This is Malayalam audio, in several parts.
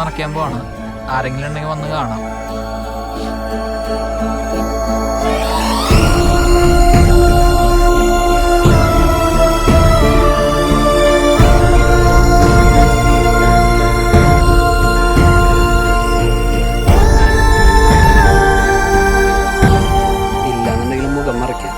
നിറയ്ക്കാൻ പോവാണ്. ആരെങ്കിലും ഉണ്ടെങ്കിൽ വന്ന് കാണാം. ഇല്ലാന്നുണ്ടെങ്കിലും മുഖം മറയ്ക്കാം.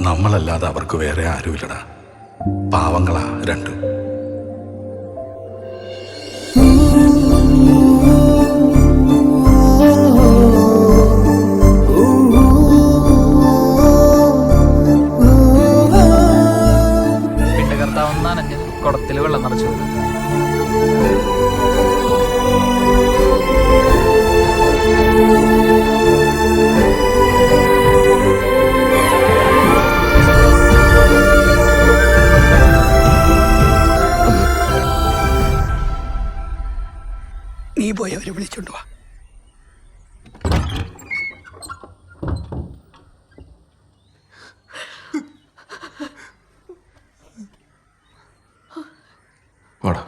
നമ്മളല്ലാതെ അവർക്ക് വേറെ ആരുമില്ലടാ. പാവങ്ങളാ രണ്ടും. പിണ്ടകർത്താവ് നനഞ്ഞ് കുടത്തിൽ വെള്ളം നിറച്ചു വരും. നീ പോയി അവരെ വിളിച്ചോണ്ട് വാ. വാടാ.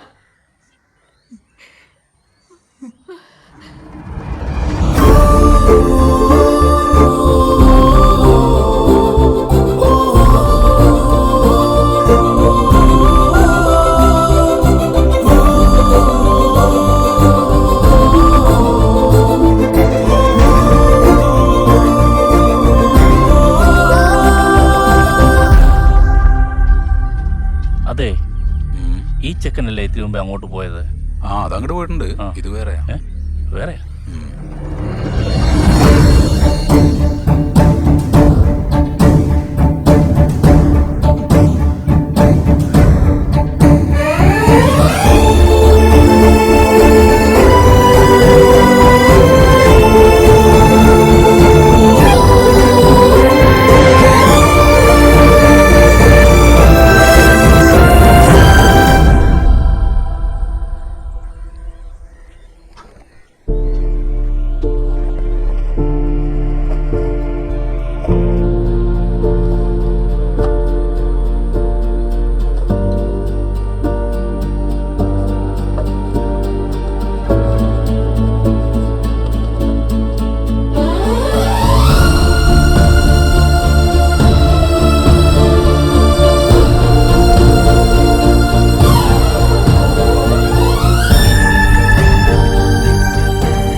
അതെ, ഈ ചെക്കനല്ലേ ഇതിനു മുമ്പ് അങ്ങോട്ട് പോയത്? ആ, അതങ്ങോട്ട് പോയിട്ടുണ്ട്. ഇത് വേറെയാ. വേറെ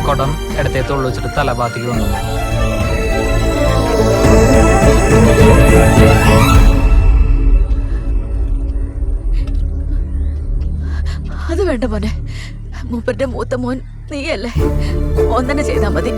കുടം ഇടത്തെ തൊള്ളു വെച്ചിട്ട് തലഭാഗത്തേക്ക് വന്നു. അത് വേണ്ട മോനെ, മൂപ്പന്റെ മൂത്ത മോൻ നീയല്ലേ, ഓൻ തന്നെ ചെയ്താ മതി.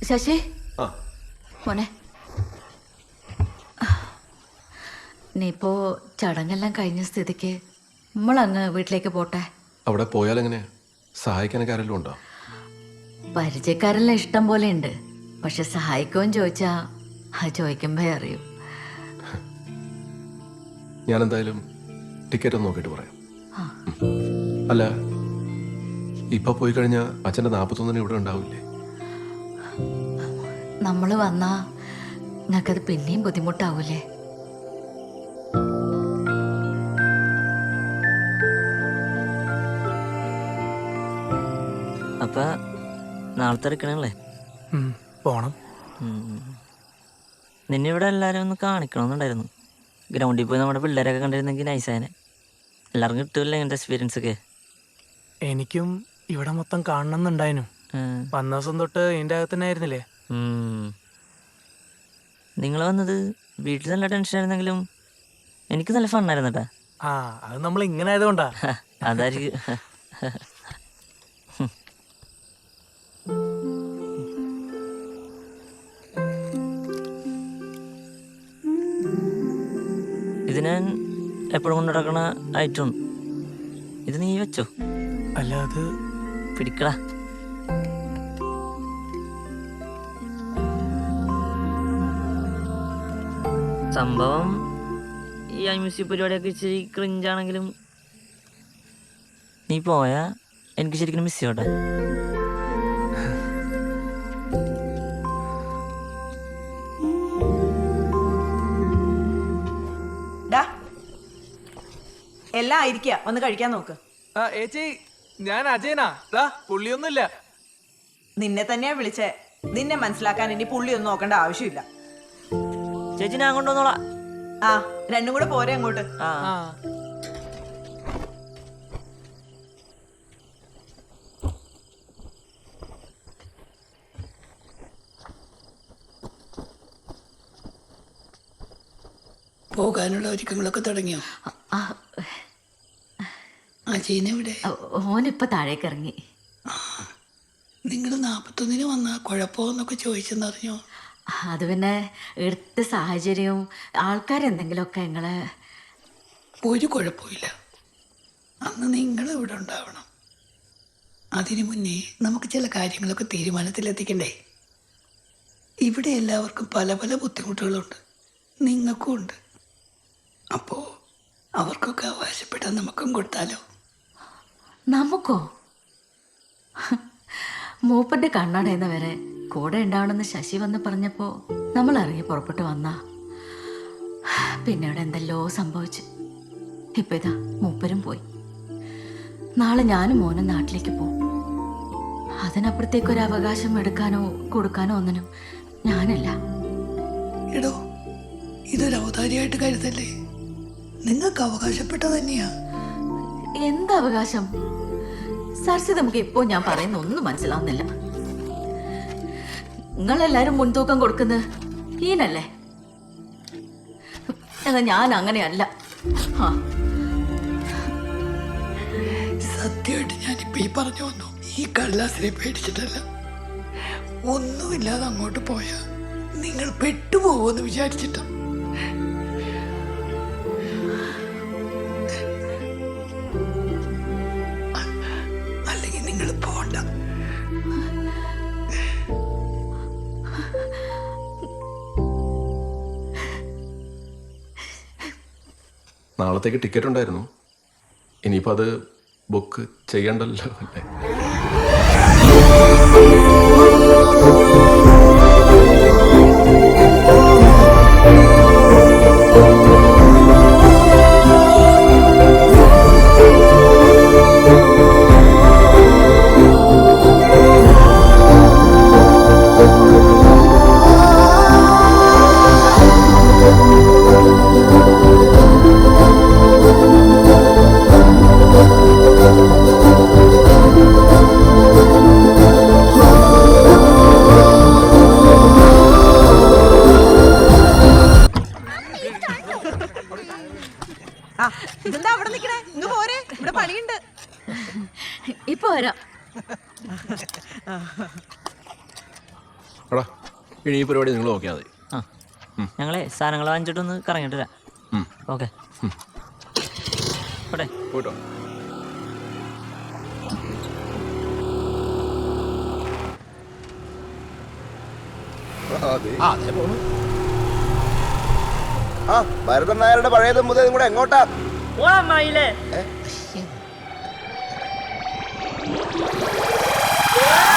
ശശി മോനെ, നീ ഇപ്പോ ചടങ്ങെല്ലാം കഴിഞ്ഞ സ്ഥിതിക്ക് നമ്മളങ്ങ് വീട്ടിലേക്ക് പോട്ടെ. അവിടെ പോയാൽ എങ്ങനെ സഹായിക്കാനൊക്കെ ആരെങ്കിലും ഉണ്ടോ? പരിചയക്കാരെല്ലാം ഇഷ്ടം പോലെ ഉണ്ട്. പക്ഷെ സഹായിക്കുമെന്ന് ചോദിച്ചാ അത് ചോദിക്കുമ്പോ അറിയൂ. ഞാൻ എന്തായാലും ടിക്കറ്റ് ഒന്ന് നോക്കിയിട്ട് പറയാം. അല്ല, ഇപ്പൊ പോയി കഴിഞ്ഞാൽ അച്ഛൻ്റെ 41 ഇവിടെ ഉണ്ടാവില്ലേ? നമ്മൾ വന്നാ നിങ്ങൾക്കത് പിന്നെയും ബുദ്ധിമുട്ടാവൂലേ? അപ്പൊ നാളത്തെ എടുക്കണല്ലേ? പോണം. നിന്നെ ഇവിടെ എല്ലാരും ഒന്ന് കാണിക്കണമെന്നുണ്ടായിരുന്നു. ഗ്രൗണ്ടിൽ പോയി നമ്മുടെ പിള്ളേരൊക്കെ കണ്ടിരുന്നെങ്കിൽ നൈസായനെ. എല്ലാവർക്കും കിട്ടുമല്ലോ ഇങ്ങനത്തെ എക്സ്പീരിയൻസ് ഒക്കെ. എനിക്കും ഇവിടെ മൊത്തം കാണണം എന്നുണ്ടായിരുന്നു. വന്ന ദിവസം തൊട്ട് ഇതിൻ്റെ അകത്ത് തന്നെ ആയിരുന്നില്ലേ? നിങ്ങൾ വന്നത് വീട്ടിൽ നല്ല ടെൻഷൻ ആയിരുന്നെങ്കിലും എനിക്ക് നല്ല ഫണ്ണായിരുന്നു കേട്ടാ. ആ, അത് നമ്മൾ ഇങ്ങനെ ആയതുകൊണ്ടാ. അതായിരിക്കും. ഇത് ഞാൻ എപ്പോഴും കൊണ്ടു നടക്കണ ഐറ്റം. ഇത് നീ വെച്ചോ. അല്ല, അത് പിടിക്കടാ. സംഭവം ഈ മ്യൂസിക് പരിപാടിയൊക്കെ ഇച്ചിരി ക്രിഞ്ചാണെങ്കിലും നീ പോയാ എനിക്ക് ശരിക്കും മിസ് ചെയ്യോട്ടെ. എല്ലാം ആയിരിക്കുക, ഒന്ന് കഴിക്കാൻ നോക്ക്. ഏച്ചി, ഞാൻ അജയനാ. പുള്ളിയൊന്നുമില്ല. നിന്നെ തന്നെയാ വിളിച്ചേ. നിന്നെ മനസ്സിലാക്കാൻ ഇനി പുള്ളിയൊന്നും നോക്കേണ്ട ആവശ്യമില്ല. ചേച്ചി ഞാൻ കൊണ്ടുവന്നോളാം. ആ, രണ്ടും കൂടെ പോരെ അങ്ങോട്ട്. ആ, പോകാനുള്ള ഒരുക്കങ്ങളൊക്കെ തുടങ്ങിയോ? അജയനെവിടെ? ഓനിപ്പോ താഴേക്ക് ഇറങ്ങി. നിങ്ങൾ 41 വന്ന കുഴപ്പമെന്നൊക്കെ ചോദിച്ചെന്നറിഞ്ഞോ? അത് പിന്നെ എടുത്ത സാഹചര്യവും ആൾക്കാരെന്തെങ്കിലുമൊക്കെ ഞങ്ങളെ. ഒരു കുഴപ്പമില്ല. അന്ന് നിങ്ങൾ ഇവിടെ ഉണ്ടാവണം. അതിനു മുന്നേ നമുക്ക് ചില കാര്യങ്ങളൊക്കെ തീരുമാനത്തിലെത്തിക്കണ്ടേ? ഇവിടെ എല്ലാവർക്കും പല പല ബുദ്ധിമുട്ടുകളുണ്ട്, നിങ്ങൾക്കും ഉണ്ട്. അപ്പോൾ അവർക്കൊക്കെ അവകാശപ്പെട്ടാൽ നമുക്കും കൊടുത്താലോ? നമുക്കോ? മൂപ്പന്റെ കണ്ണടയുന്ന വരെ കൂടെ ഉണ്ടാവണമെന്ന് ശശി വന്ന് പറഞ്ഞപ്പോൾ നമ്മൾ ഇറങ്ങി പുറപ്പെട്ടു വന്നാ. പിന്നെ ഇവിടെ എന്തെല്ലോ സംഭവിച്ചു. ഇപ്പം ഇതാ മൂപ്പരും പോയി. നാളെ ഞാനും മോനും നാട്ടിലേക്ക് പോകും. അതിനപ്പുറത്തേക്കൊരു അവകാശം എടുക്കാനോ കൊടുക്കാനോ ഒന്നിനും ഞാനല്ല. എടോ, ഇതൊരു ഔദാര്യമായിട്ട് കരുതല്ലേ? നിങ്ങൾക്ക് അവകാശപ്പെട്ട തന്നെയാ. എന്ത് അവകാശം? സർസി, നമുക്ക് ഇപ്പോൾ ഞാൻ പറയുന്ന ഒന്നും മനസ്സിലാവുന്നില്ല. നിങ്ങളെല്ലാരും മുൻതൂക്കം കൊടുക്കുന്നത് ഈനല്ലേ? എന്നാ ഞാൻ അങ്ങനെയല്ല. ആ, സത്യമായിട്ട് ഞാനിപ്പോൾ ഈ പറഞ്ഞു വന്നു. ഈ കള്ളാസിനെ പേടിച്ചിട്ടല്ല. ഒന്നുമില്ലാതെ അങ്ങോട്ട് പോയാ നിങ്ങൾ പെട്ടുപോകുമെന്ന് വിചാരിച്ചിട്ടാ. അല്ലെങ്കിൽ നിങ്ങൾ പോണ്ട. നാളത്തേക്ക് ടിക്കറ്റ് ഉണ്ടായിരുന്നു. ഇനിയിപ്പോൾ അത് ബുക്ക് ചെയ്യണ്ടല്ലോ അല്ലേ? ആ, ഇതെന്താ അവിടെ നിൽക്കണേ? ഇങ്ങ് പോരെ, ഇവിടെ പണിയുണ്ട്. ഇപ്പൊ വരാം. എടാ, ഇനി ഈ പരിപാടി നിങ്ങൾ നോക്കിയാൽ മതി. ആ, ഞങ്ങളെ സാധനങ്ങൾ വാങ്ങിച്ചിട്ടൊന്ന് കറങ്ങിട്ട് വരാം. ഓക്കെ, പോട്ടെ. പോയിട്ടോ. ഭരതൻ നായരുടെ പഴയതും മുതലും കൂടെ എങ്ങോട്ടാ?